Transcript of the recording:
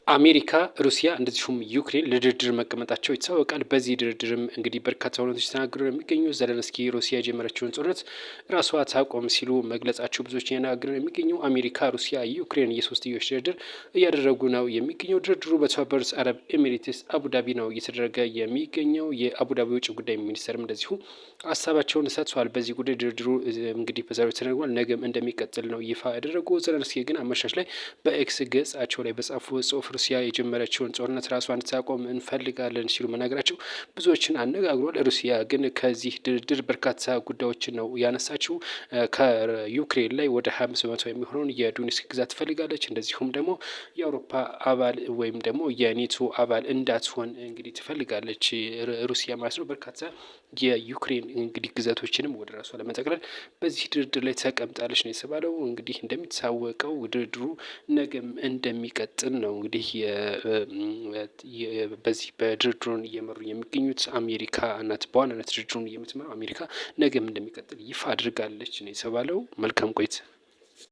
አሜሪካ፣ ሩሲያ እንደዚሁም ዩክሬን ለድርድር መቀመጣቸው ይታወቃል። በዚህ ድርድርም እንግዲህ በርካታ እውነቶች ተናግረው የሚገኙ ዘለንስኪ ሩሲያ የጀመረችውን ጦርነት ራሷ ታቆም ሲሉ መግለጻቸው ብዙዎች እየተናገሩ ነው የሚገኘው። አሜሪካ፣ ሩሲያ፣ ዩክሬን የሶስትዮሽ ድርድር እያደረጉ ነው የሚገኘው። ድርድሩ በተባበሩት አረብ ኤሚሬትስ አቡዳቢ ነው እየተደረገ የሚገኘው። የአቡዳቢ ውጭ ጉዳይ ሚኒስተርም እንደዚሁ ሀሳባቸውን ሰጥተዋል። በዚህ ጉዳይ ድርድሩ እንግዲህ በዛሬው ተደርጓል። ነገም እንደሚቀጥል ነው ይፋ ያደረጉ። ዘለንስኪ ግን አመሻሽ ላይ በኤክስ ገጻቸው ላይ በጻፉ ጽሁፍ ሩሲያ የጀመረችውን ጦርነት ራሷ እንድታቆም እንፈልጋለን ሲሉ መናገራቸው ብዙዎችን አነጋግሯል። ሩሲያ ግን ከዚህ ድርድር በርካታ ጉዳዮችን ነው ያነሳችው። ከዩክሬን ላይ ወደ 25 በመቶ የሚሆነውን የዶኔትስክ ግዛት ትፈልጋለች። እንደዚሁም ደግሞ የአውሮፓ አባል ወይም ደግሞ የኔቶ አባል እንዳትሆን እንግዲህ ትፈልጋለች ሩሲያ ማለት ነው። በርካታ የዩክሬን እንግዲህ ግዛቶችንም ወደ ራሷ ለመጠቅለል በዚህ ድርድር ላይ ተቀምጣለች ነው የተባለው። እንግዲህ እንደሚታወቀው ድርድሩ ነገም እንደሚቀጥል ነው እንግዲህ በዚህ በድርድሩን እየመሩ የሚገኙት አሜሪካ ናት። በዋናነት ድርድሩን የምትመራው አሜሪካ ነገም እንደሚቀጥል ይፋ አድርጋለች ነው የተባለው። መልካም ቆይታ